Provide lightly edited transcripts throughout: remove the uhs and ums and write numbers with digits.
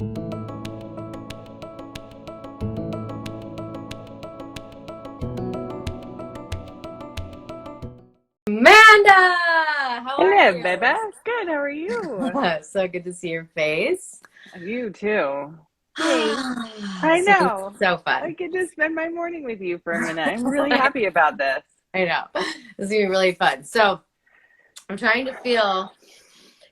Amanda, how are Hello, you? baby. Good. How are you? So good to see your face. You too. Yay. I So this is know. so I fun. get to spend my morning with you for a minute. I'm really happy about this. I know. This is gonna be really fun. So I'm trying to feel,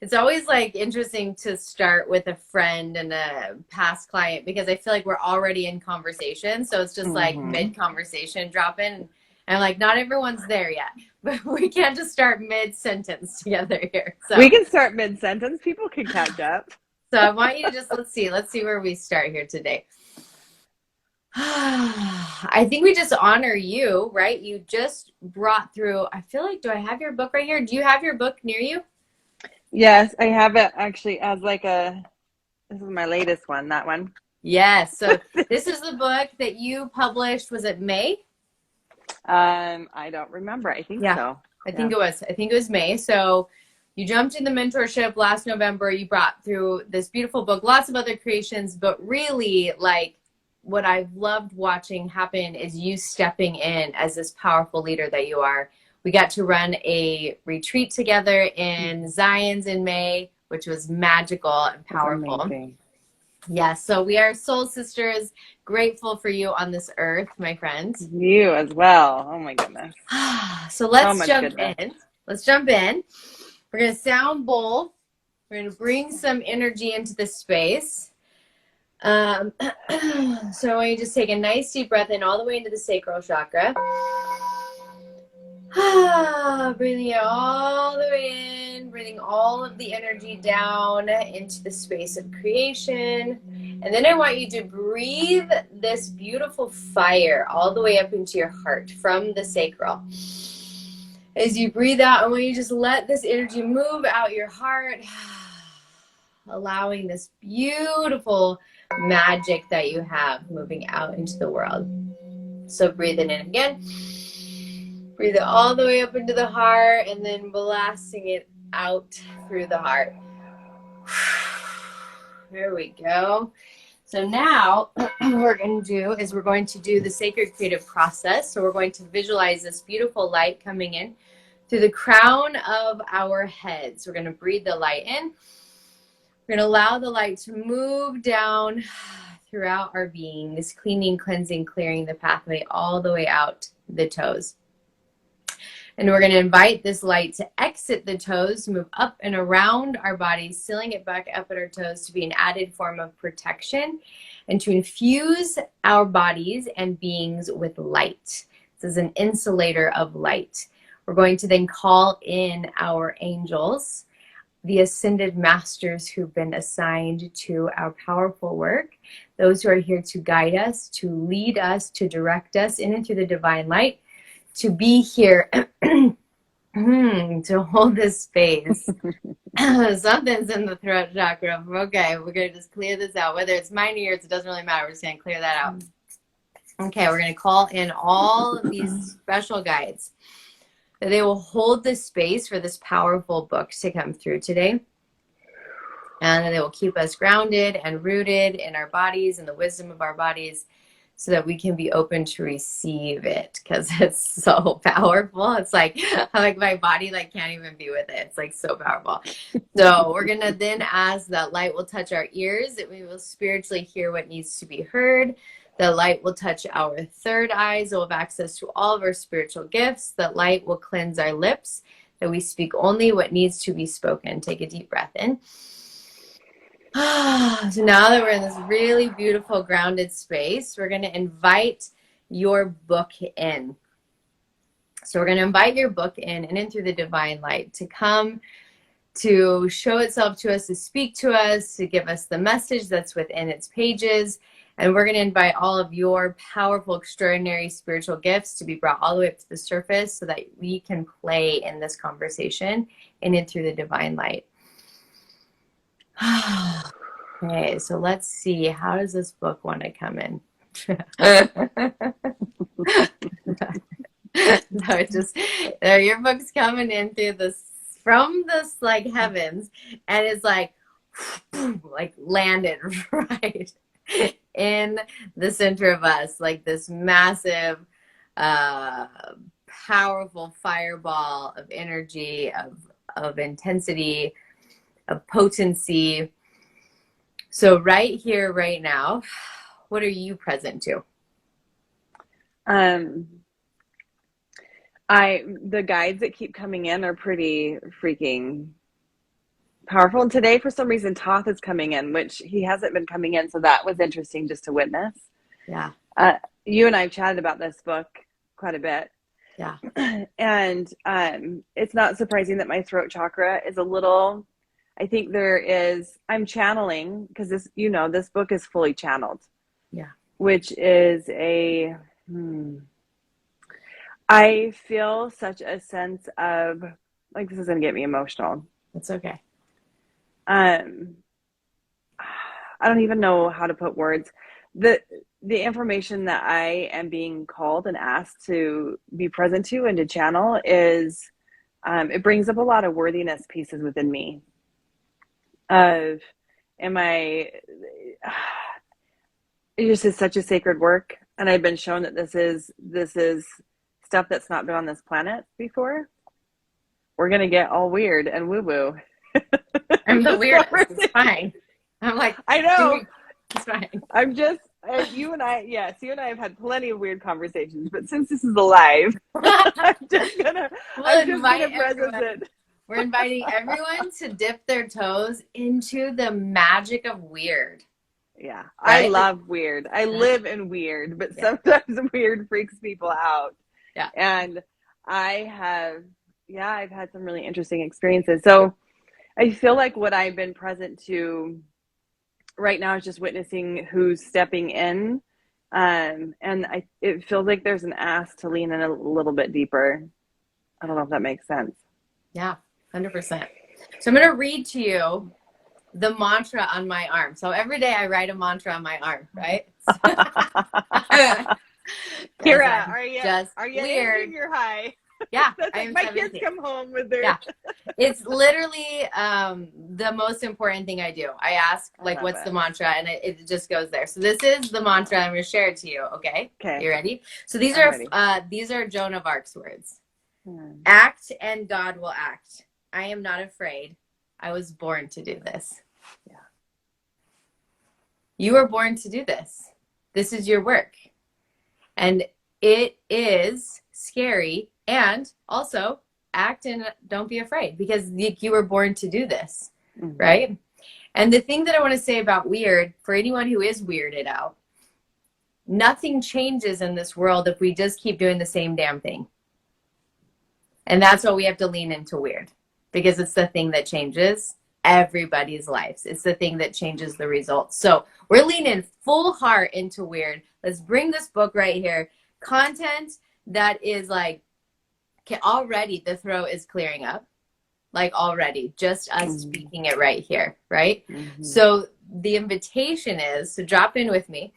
it's always like interesting to start with a friend and a past client because I feel like we're already in conversation. So it's just like Hmm. mid-conversation drop in. And I'm like, not everyone's there yet, but we can't just start mid-sentence together here. We can start mid-sentence. People can catch up. So I want you to just, let's see where we start here today. I think we just honor you, right? You just brought through, I feel like, do I have your book right here? Do you have your book near you? Yes, I have it actually as this is my latest one, that one. Yes. So this is the book that you published. Was it May? I don't remember. I think Yeah, so. I Yeah. think it was. I think it was May. So you jumped in the mentorship last November. You brought through this beautiful book, lots of other creations, but really like what I've loved watching happen is you stepping in as this powerful leader that you are. We got to run a retreat together in Zion's in May, which was magical and That's powerful. amazing. Yes, so we are soul sisters, grateful for you on this earth, my friends. You as well. Oh my goodness. So So let's much jump goodness. in. Let's jump in. We're going to sound bowl. We're going to bring some energy into the space. So I want you to just take a nice deep breath in all the way into the sacral chakra. Breathing it all the way in, breathing all of the energy down into the space of creation. And then I want you to breathe this beautiful fire all the way up into your heart from the sacral. As you breathe out, I want you to just let this energy move out your heart, allowing this beautiful magic that you have moving out into the world. So breathing in again. Breathe it all the way up into the heart and then blasting it out through the heart. There we go. So now what we're going to do is we're going to do the sacred creative process. So we're going to visualize this beautiful light coming in through the crown of our heads. We're going to breathe the light in. We're going to allow the light to move down throughout our beings, cleaning, cleansing, clearing the pathway all the way out the toes. And we're going to invite this light to exit the toes, move up and around our bodies, sealing it back up at our toes to be an added form of protection and to infuse our bodies and beings with light. This is an insulator of light. We're going to then call in our angels, the ascended masters who've been assigned to our powerful work, those who are here to guide us, to lead us, to direct us in and through the divine light, to be here to hold this space. Something's in the throat chakra. Okay, we're going to just clear this out. Whether it's mine or yours, it doesn't really matter. We're just going to clear that out. Okay, we're going to call in all of these special guides. They will hold this space for this powerful book to come through today. And they will keep us grounded and rooted in our bodies and the wisdom of our bodies, so that we can be open to receive it, because it's so powerful. It's like my body can't even be with it. It's like so powerful. So we're gonna then ask that light will touch our ears, that we will spiritually hear what needs to be heard. The light will touch our third eye, so we'll have access to all of our spiritual gifts. That light will cleanse our lips, that we speak only what needs to be spoken. Take a deep breath in. So now that we're in this really beautiful grounded space, we're going to invite your book in. So we're going to invite your book in and in through the divine light to come, to show itself to us, to speak to us, to give us the message that's within its pages. And we're going to invite all of your powerful, extraordinary spiritual gifts to be brought all the way up to the surface so that we can play in this conversation in and through the divine light. Okay, so let's see. How does this book want to come in? No, it just your book's coming in through this from this heavens, and it's like like landed right in the center of us, like this massive, powerful fireball of energy, of intensity, of potency. So right here, right now, what are you present to? The guides that keep coming in are pretty freaking powerful. And today, for some reason, Toth is coming in, which he hasn't been coming in. So that was interesting just to witness. Yeah. You and I have chatted about this book quite a bit. Yeah. And it's not surprising that my throat chakra is a little, I think I'm channeling, because this book is fully channeled. Yeah. Which is I feel such a sense of, like, this is going to get me emotional. That's okay. I don't even know how to put words. The information that I am being called and asked to be present to and to channel is, it brings up a lot of worthiness pieces within me. It just is such a sacred work, and I've been shown that this is stuff that's not been on this planet before. We're gonna get all weird and woo woo. I'm the weirdest. It's fine. I'm like, I know. It's fine. I'm just, you and I have had plenty of weird conversations, but since this is alive, I'm just gonna presence it. We're inviting everyone to dip their toes into the magic of weird. Yeah, right? I love weird. I live in weird, but sometimes weird freaks people out. Yeah. And I've had some really interesting experiences. So I feel like what I've been present to right now is just witnessing who's stepping in. And it feels like there's an ask to lean in a little bit deeper. I don't know if that makes sense. Yeah, 100%. So I'm going to read to you the mantra on my arm. So every day I write a mantra on my arm, right? Keira, are you weird? You're high. Yeah, like my 17. Kids come home with their. Yeah, it's literally the most important thing I do. I ask, like, what's the mantra, and it just goes there. So this is the mantra. I'm going to share it to you. Okay. Okay. You ready? So these are Joan of Arc's words. Act, and God will act. I am not afraid. I was born to do this. Yeah. You were born to do this. This is your work. And it is scary. And also act and don't be afraid, because you were born to do this. Mm-hmm. Right? And the thing that I want to say about weird, for anyone who is weirded out, nothing changes in this world if we just keep doing the same damn thing. And that's what we have to lean into weird, because it's the thing that changes everybody's lives. It's the thing that changes the results. So we're leaning full heart into weird. Let's bring this book right here. Content that is like, okay, already the throat is clearing up. Like already, just us speaking it right here, right? Mm-hmm. So the invitation is to drop in with me.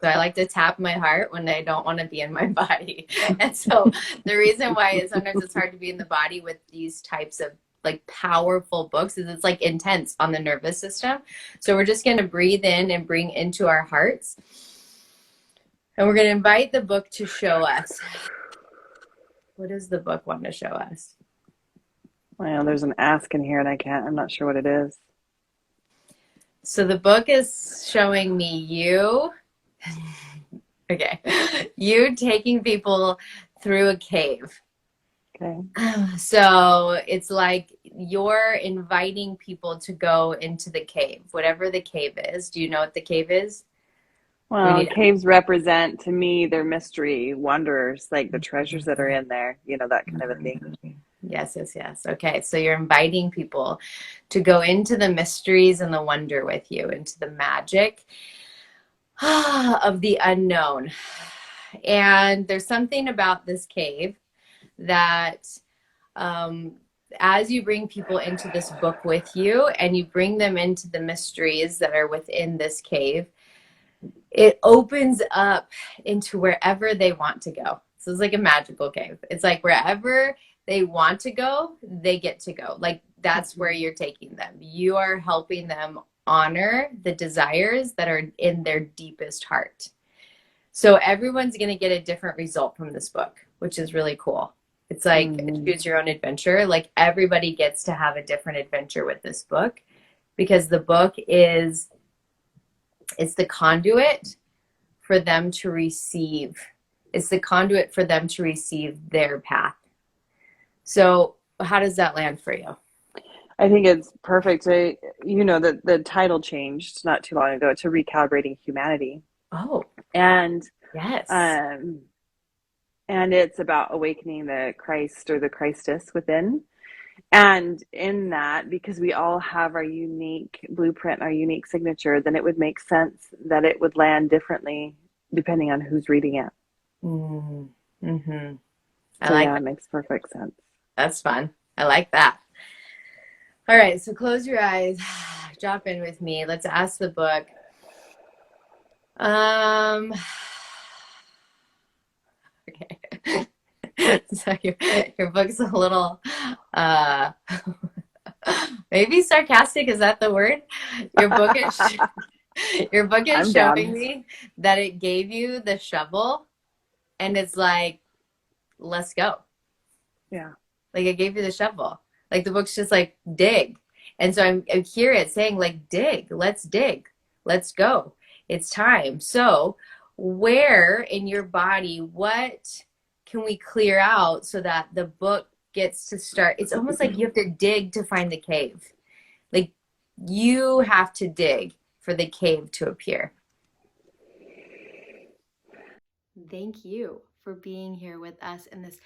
So I like to tap my heart when I don't want to be in my body. And so the reason why sometimes it's hard to be in the body with these types of like powerful books is it's like intense on the nervous system. So we're just going to breathe in and bring into our hearts. And we're going to invite the book to show us. What does the book want to show us? Well, there's an ask in here and I'm not sure what it is. So the book is showing me you. Okay. You taking people through a cave. Okay. So it's like you're inviting people to go into the cave, whatever the cave is. Do you know what the cave is? Well, caves represent to me their mystery, wonders, like the treasures that are in there, that kind of a thing. Yes. Okay. So you're inviting people to go into the mysteries and the wonder with you, into the magic of the unknown. And there's something about this cave that as you bring people into this book with you and you bring them into the mysteries that are within this cave, it opens up into wherever they want to go. So it's like a magical cave. It's like wherever they want to go, they get to go. Like that's where you're taking them. You are helping them honor the desires that are in their deepest heart. So everyone's going to get a different result from this book, which is really cool. It's like choose your own adventure. Like everybody gets to have a different adventure with this book because the book is, it's the conduit for them to receive. It's the conduit for them to receive their path. So how does that land for you? I think it's perfect. You know, the title changed not too long ago to Recalibrating Humanity. Oh, And yes. and it's about awakening the Christ or the Christus within. And in that, because we all have our unique blueprint, our unique signature, then it would make sense that it would land differently depending on who's reading it. Mm-hmm. So yeah, it makes perfect sense. That's fun. I like that. All right, so close your eyes, drop in with me. Let's ask the book. Okay. So your book's a little maybe sarcastic. Is that the word? Your book is your book is showing me that it gave you the shovel and it's like, let's go. Yeah. Like it gave you the shovel. Like the book's just like dig. And so I'm here it's saying like dig, let's go. It's time. So where in your body, what can we clear out so that the book gets to start? It's almost like you have to dig to find the cave. Like you have to dig for the cave to appear. Thank you for being here with us in this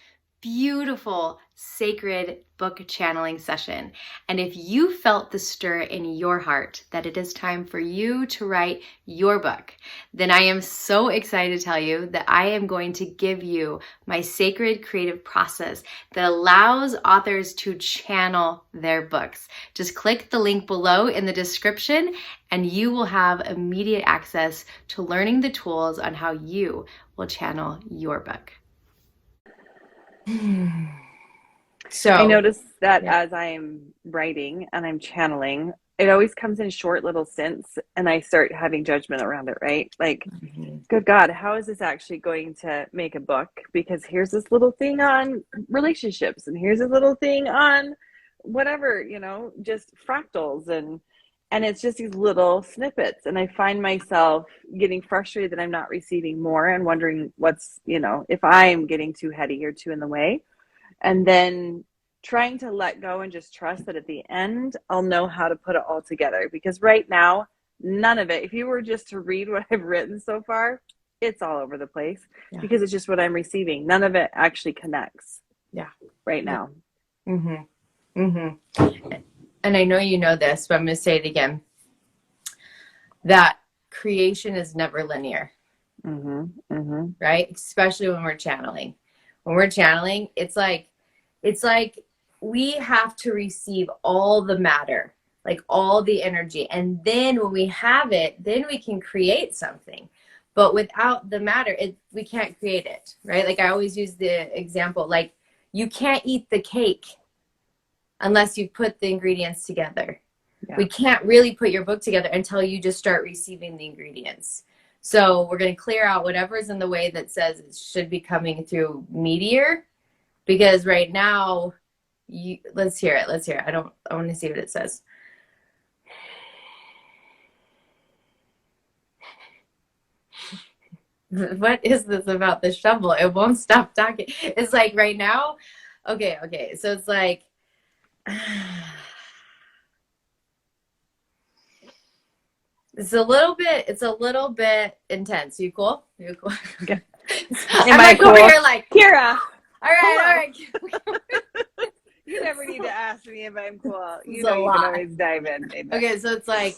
beautiful sacred book channeling session. And if you felt the stir in your heart that it is time for you to write your book, then I am so excited to tell you that I am going to give you my sacred creative process that allows authors to channel their books. Just click the link below in the description and you will have immediate access to learning the tools on how you will channel your book. So I notice that as I'm writing and I'm channeling, it always comes in short little stints and I start having judgment around it, right? Like, good God, how is this actually going to make a book? Because here's this little thing on relationships and here's a little thing on whatever, you know, just fractals and it's just these little snippets. And I find myself getting frustrated that I'm not receiving more and wondering what's, you know, if I'm getting too heady or too in the way. And then trying to let go and just trust that at the end, I'll know how to put it all together. Because right now, none of it, if you were just to read what I've written so far, it's all over the place because it's just what I'm receiving. None of it actually connects right now. And I know you know this, but I'm going to say it again. That creation is never linear, right? Especially when we're channeling. When we're channeling, it's like we have to receive all the matter, like all the energy. And then when we have it, then we can create something. But without the matter, we can't create it, right? Like I always use the example, like you can't eat the cake unless you put the ingredients together. We can't really put your book together until you just start receiving the ingredients. So we're going to clear out whatever's in the way that says it should be coming through meteor, because right now, let's hear it. I want to see what it says. What is this about the shovel? It won't stop talking. It's like right now. Okay. So it's like, it's a little bit intense. You cool? Okay. I'm like cool? Over here like, Keira. All right. You never need to ask me if I'm cool. You know you can always dive in. Baby. Okay, so it's like,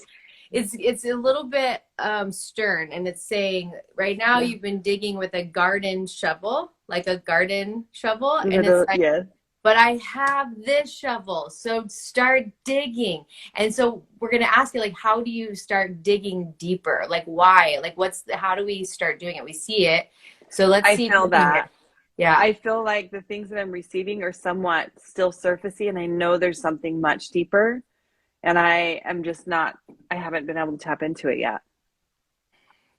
it's a little bit stern, and it's saying right now you've been digging with a garden shovel, like a garden shovel, and it's like, but I have this shovel, so start digging. And so we're going to ask you, like, how do you start digging deeper? Like, why? Like, how do we start doing it? We see it. So let's see. I feel that. Yeah. I feel like the things that I'm receiving are somewhat still surfacey, and I know there's something much deeper, and I am just not, I haven't been able to tap into it yet.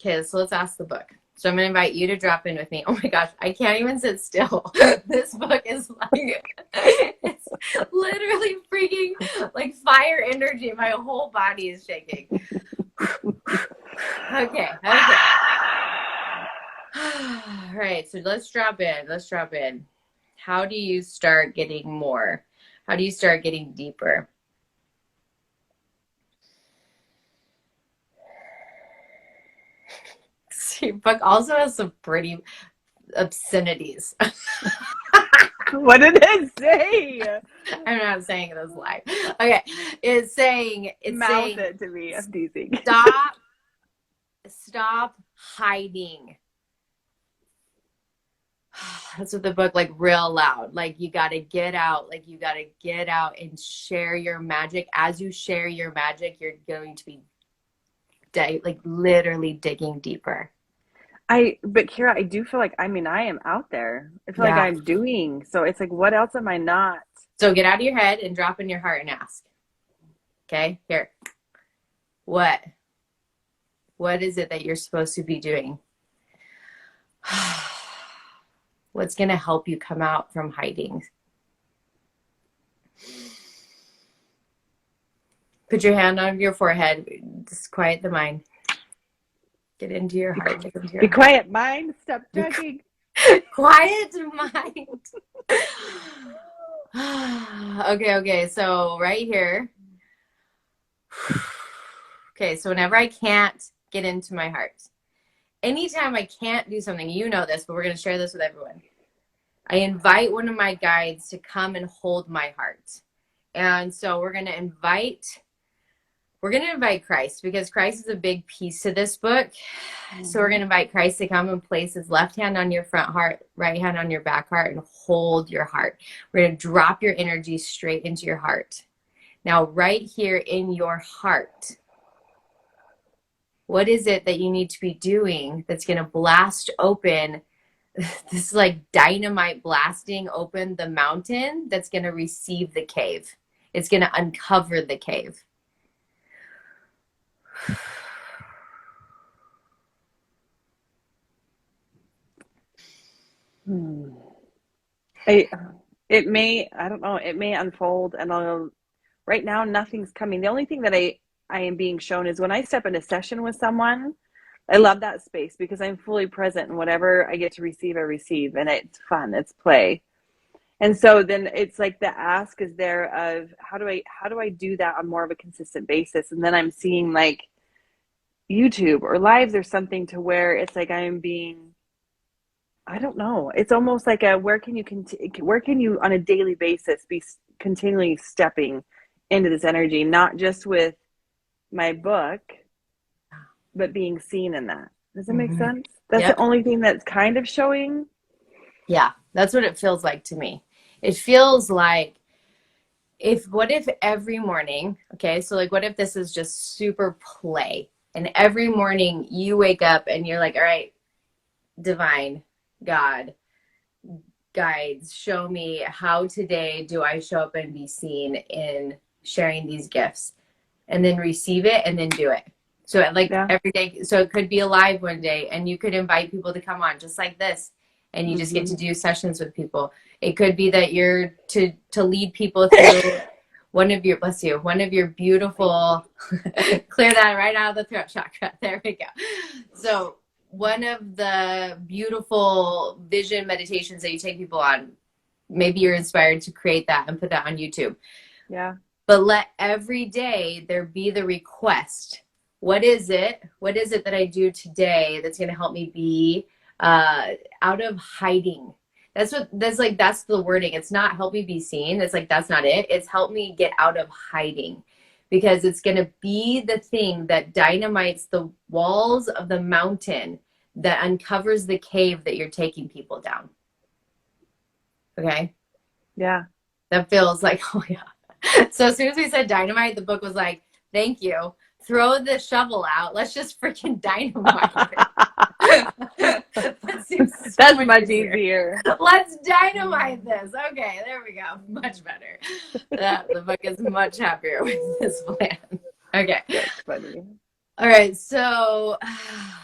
Okay, so let's ask the book. So I'm going to invite you to drop in with me. Oh my gosh, I can't even sit still. This book is like, it's literally freaking like fire energy. My whole body is shaking. Okay. All right, so let's drop in. How do you start getting more? How do you start getting deeper? Your book also has some pretty obscenities. What did it say? I'm not saying this live. Okay, it's saying Mouth it to me. I'm teasing. Stop hiding. That's what the book, like, real loud. Like, you got to get out. Like, you got to get out and share your magic. As you share your magic, you're going to be like literally digging deeper. But Keira, I do feel like, I mean, I am out there. I feel like I'm doing. So it's like, what else am I not? So get out of your head and drop in your heart and ask. Okay, here. What is it that you're supposed to be doing? What's going to help you come out from hiding? Put your hand on your forehead. Just quiet the mind. Get into your heart. Be quiet, mind. Stop talking. Quiet mind. Okay. So right here. Okay, so whenever I can't get into my heart, anytime I can't do something, you know this, but we're going to share this with everyone. I invite one of my guides to come and hold my heart. And so we're going to invite Christ, because Christ is a big piece to this book. So we're going to invite Christ to come and place his left hand on your front heart, right hand on your back heart, and hold your heart. We're going to drop your energy straight into your heart. Now, right here in your heart, what is it that you need to be doing that's going to blast open this, like dynamite blasting open the mountain that's going to receive the cave? It's going to uncover the cave. It may, I don't know, it may unfold, and right now nothing's coming. The only thing that I am being shown is when I step into session with someone. I love that space because I'm fully present, and whatever I get to receive, I receive, and it's fun, it's play. And so then it's like the ask is there of how do I do that on more of a consistent basis? And then I'm seeing like YouTube or lives or something to where it's like I'm being, I don't know. It's almost like where can you on a daily basis be continually stepping into this energy, not just with my book, but being seen in that. Does that make sense? That's the only thing that's kind of showing. Yeah, that's what it feels like to me. It feels like what if every morning, okay, so like what if this is just super play, and every morning you wake up and you're like, all right, divine, God, guides, show me how today do I show up and be seen in sharing these gifts, and then receive it and then do it. So like every day, so it could be alive one day, and you could invite people to come on just like this, and you just get to do sessions with people. It could be that you're to lead people through one of your beautiful, clear that right out of the throat chakra. There we go. So one of the beautiful vision meditations that you take people on, maybe you're inspired to create that and put that on YouTube. Yeah. But let every day there be the request. What is it that I do today that's going to help me be out of hiding? That's the wording. It's not help me be seen. It's like, that's not it. It's help me get out of hiding, because it's going to be the thing that dynamites the walls of the mountain that uncovers the cave that you're taking people down. Okay? Yeah. That feels like, oh yeah. So as soon as we said dynamite, the book was like, thank you. Throw the shovel out. Let's just freaking dynamite it. That seems so That's much much easier. easier. Let's dynamite this. Okay, there we go. Much better. The book is much happier with this plan. Okay. That's funny. All right. So,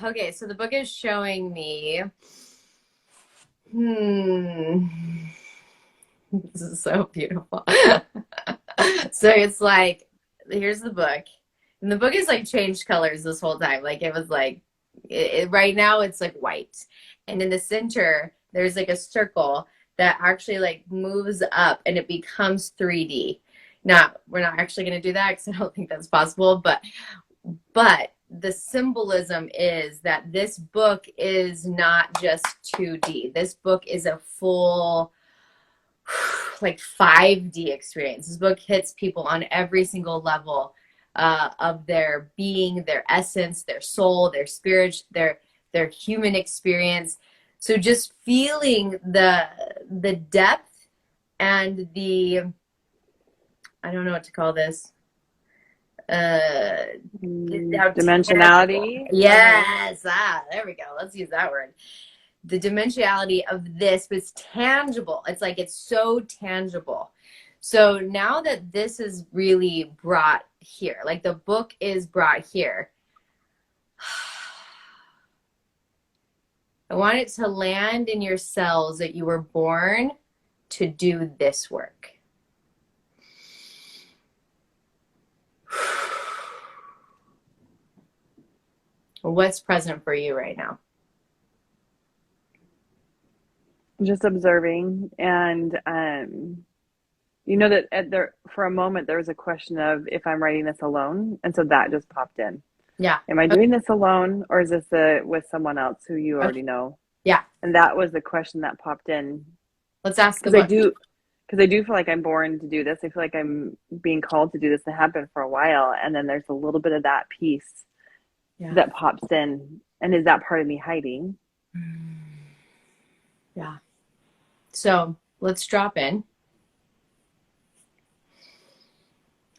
okay. So the book is showing me. This is so beautiful. So it's like, here's the book. And the book is like changed colors this whole time. Like it was like, right now it's like white. And in the center, there's like a circle that actually like moves up and it becomes 3D. Now, we're not actually going to do that because I don't think that's possible. But the symbolism is that this book is not just 2D. This book is a full like 5D experience. This book hits people on every single level of their being, their essence, their soul, their spirit, their human experience. So just feeling the depth and the, I don't know what to call this. Dimensionality. Yes. There we go. Let's use that word. The dimensionality of this was tangible. It's like it's so tangible. So now that this is really brought here, like the book is brought here, I want it to land in your cells that you were born to do this work. What's present for you right now? Just observing, and you know that for a moment there was a question of if I'm writing this alone, and so that just popped in. Yeah. Am I doing this alone, or is this with someone else who you already know? Yeah. And that was the question that popped in. Let's ask because I do feel like I'm born to do this. I feel like I'm being called to do this, and it happened for a while, and then there's a little bit of that piece that pops in, and is that part of me hiding? Yeah. So let's drop in.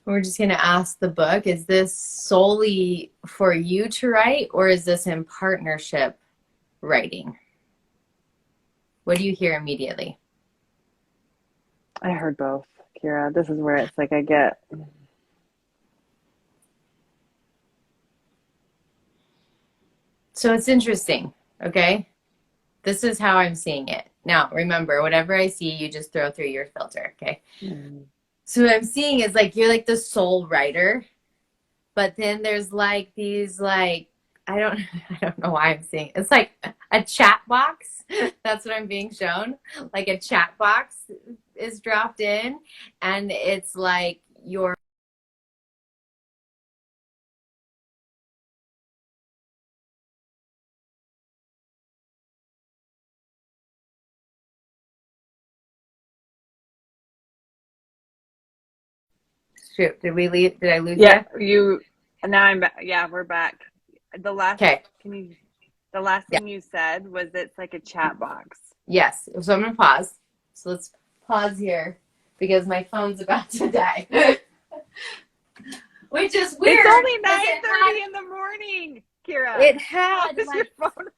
We're just going to ask the book, is this solely for you to write, or is this in partnership writing? What do you hear immediately? I heard both, Keira. This is where it's like I get... So it's interesting, okay? This is how I'm seeing it. Now, remember, whatever I see, you just throw through your filter, okay? So what I'm seeing is like you're like the sole writer, but then there's like these like I don't know why I'm seeing it. It's like a chat box. That's what I'm being shown. Like a chat box is dropped in, and it's like your shoot. Did we leave? Did I lose you? Now I'm back. Yeah, we're back. The last thing you said was it's like a chat box. Yes. So I'm gonna pause. So let's pause here because my phone's about to die. Which is weird. It's only 9:30 in the morning, Keira. It had your phone.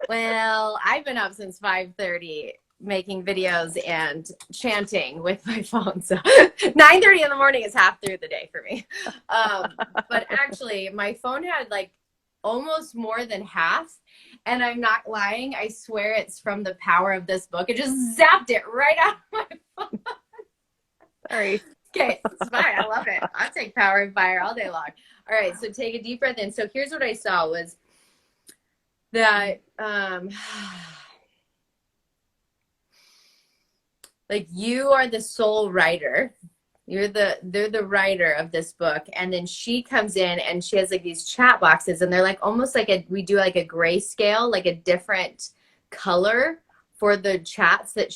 Well, I've been up since 5:30 making videos and chanting with my phone. So 9:30 in the morning is half through the day for me. But actually, my phone had like almost more than half. And I'm not lying. I swear it's from the power of this book. It just zapped it right out of my phone. Sorry. Okay, it's fine. I love it. I'll take power and fire all day long. All right, so take a deep breath in. So here's what I saw was that like you are the sole writer. They're the writer of this book, and then she comes in and she has like these chat boxes, and they're like almost like we do like a grayscale, like a different color for the chats that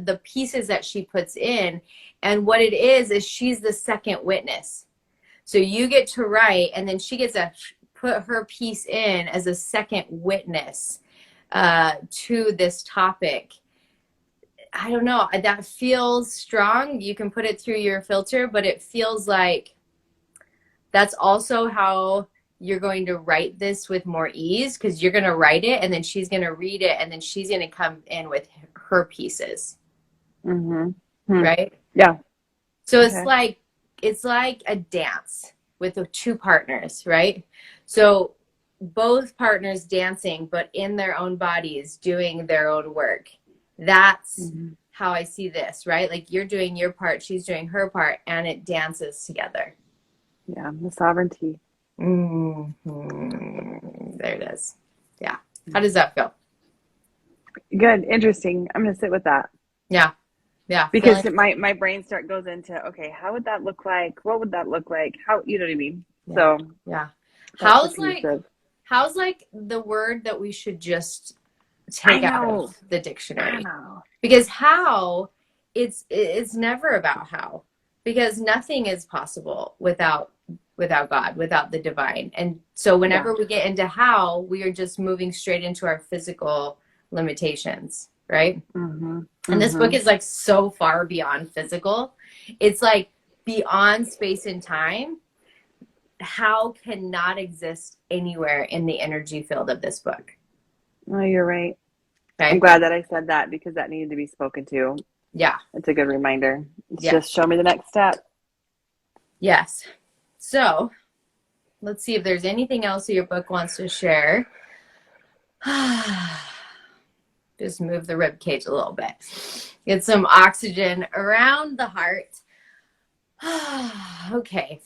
the pieces that she puts in. And what it is she's the second witness. So you get to write, and then she gets to put her piece in as a second witness to this topic. I don't know. That feels strong. You can put it through your filter, but it feels like that's also how you're going to write this with more ease because you're going to write it and then she's going to read it and then she's going to come in with her pieces. Right? Yeah. So it's like a dance with the two partners, right? So both partners dancing, but in their own bodies doing their own work. That's how I see this, right? Like you're doing your part, she's doing her part, and it dances together. Yeah, the sovereignty. There it is. Yeah. How does that feel? Good. Interesting. I'm going to sit with that. Yeah. Yeah. Because my brain goes into, okay, how would that look like? What would that look like? How, you know what I mean? Yeah. So yeah. How's like the word that we should just take out of the dictionary? Because how it's never about how, because nothing is possible without God, without the divine. And so whenever we get into how, we are just moving straight into our physical limitations, right? And this book is like so far beyond physical. It's like beyond space and time. How cannot exist anywhere in the energy field of this book. Oh, you're right. Okay. I'm glad that I said that because that needed to be spoken to. Yeah. It's a good reminder. It's just show me the next step. Yes. So let's see if there's anything else that your book wants to share. Just move the rib cage a little bit. Get some oxygen around the heart. Okay.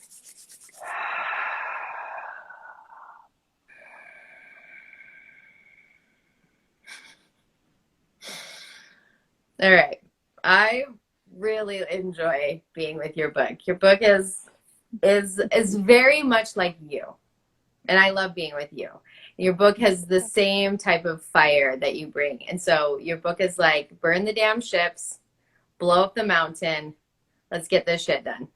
All right. I really enjoy being with your book. Your book is very much like you. And I love being with you. Your book has the same type of fire that you bring. And so your book is like, burn the damn ships, blow up the mountain. Let's get this shit done.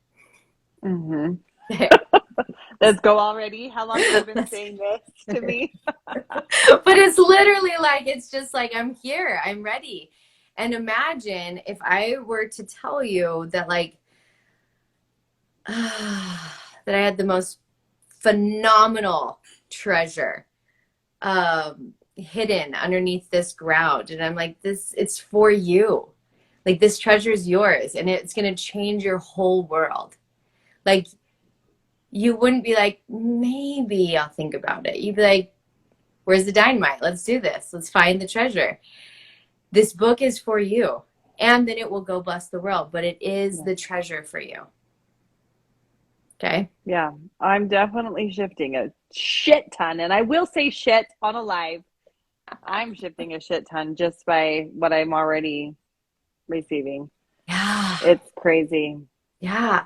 Let's go already. How long have you been saying this to me? But it's literally like, it's just like, I'm here. I'm ready. And imagine if I were to tell you that like, that I had the most phenomenal treasure hidden underneath this ground. And I'm like, it's for you. Like this treasure is yours and it's going to change your whole world. Like you wouldn't be like, maybe I'll think about it. You'd be like, where's the dynamite? Let's do this. Let's find the treasure. This book is for you. And then it will go bless the world. But it is the treasure for you. Okay? Yeah. I'm definitely shifting a shit ton. And I will say shit on a live. I'm shifting a shit ton just by what I'm already receiving. Yeah. It's crazy. Yeah.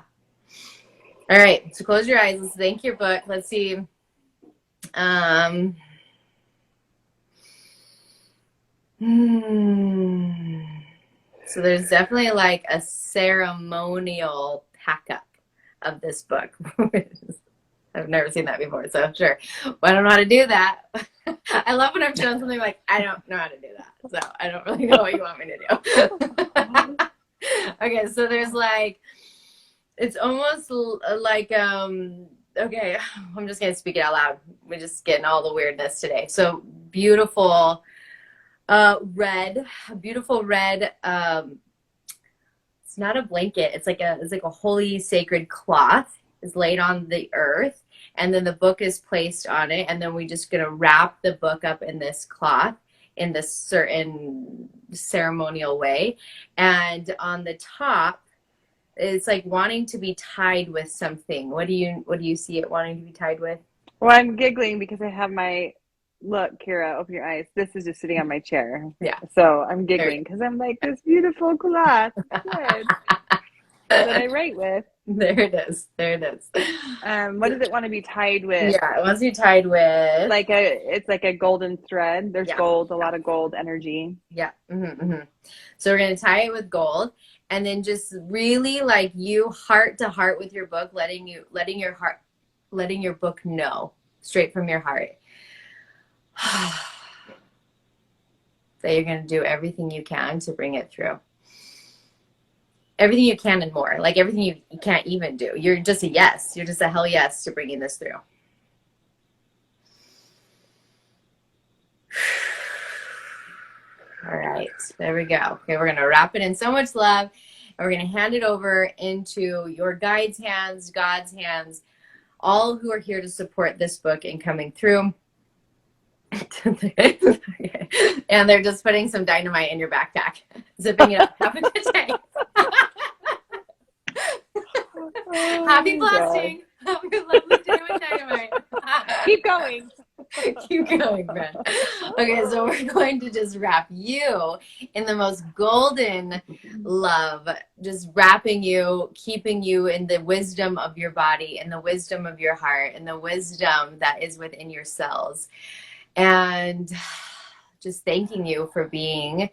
All right. So close your eyes. Let's thank your book. Let's see. So there's definitely like a ceremonial pack-up of this book. I've never seen that before, so sure. Well, I don't know how to do that. I love when I'm showing something like, I don't know how to do that. So I don't really know what you want me to do. Okay, so there's like, it's almost like, okay, I'm just going to speak it out loud. We're just getting all the weirdness today. So beautiful beautiful red, it's not a blanket. It's like a holy sacred cloth is laid on the earth. And then the book is placed on it. And then we're just going to wrap the book up in this cloth in this certain ceremonial way. And on the top, it's like wanting to be tied with something. What do you see it wanting to be tied with? Well, I'm giggling because I have my, look, Keira, open your eyes. This is just sitting on my chair. Yeah. So I'm giggling because I'm like, this beautiful cloth that I write with. There it is. There it is. What does it want to be tied with? Yeah, it wants to be tied with it's like a golden thread. There's gold, a lot of gold energy. Yeah. So we're gonna tie it with gold, and then just really like you heart to heart with your book, letting your book know straight from your heart that you're gonna do everything you can to bring it through. Everything you can and more. Like everything you can't even do. You're just a yes. You're just a hell yes to bringing this through. All right, there we go. Okay, we're going to wrap it in so much love, and we're going to hand it over into your guides' hands, God's hands, all who are here to support this book and coming through. And they're just putting some dynamite in your backpack, zipping it up. Have a good day. Happy blasting. Have a lovely day with dynamite. Keep going. Keep going, friend. Okay, so we're going to just wrap you in the most golden love, just wrapping you, keeping you in the wisdom of your body, in the wisdom of your heart, in the wisdom that is within your cells. And just thanking you for being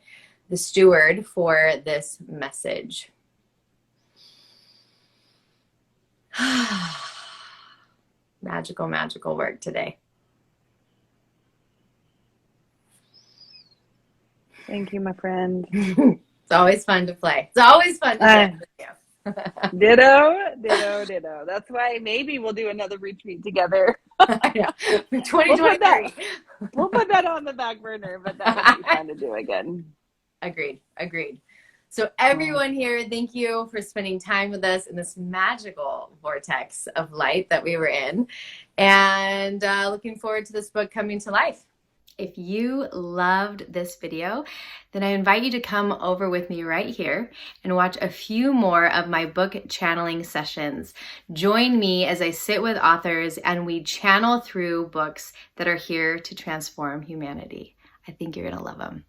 the steward for this message. Magical, magical work today. Thank you, my friend. It's always fun to play. It's always fun to dance with you. Ditto. That's why maybe we'll do another retreat together. Yeah. 2023. We'll put that on the back burner, but that would be fun to do again. Agreed. So everyone here, thank you for spending time with us in this magical vortex of light that we were in. And looking forward to this book coming to life. If you loved this video, then I invite you to come over with me right here and watch a few more of my book channeling sessions. Join me as I sit with authors and we channel through books that are here to transform humanity. I think you're going to love them.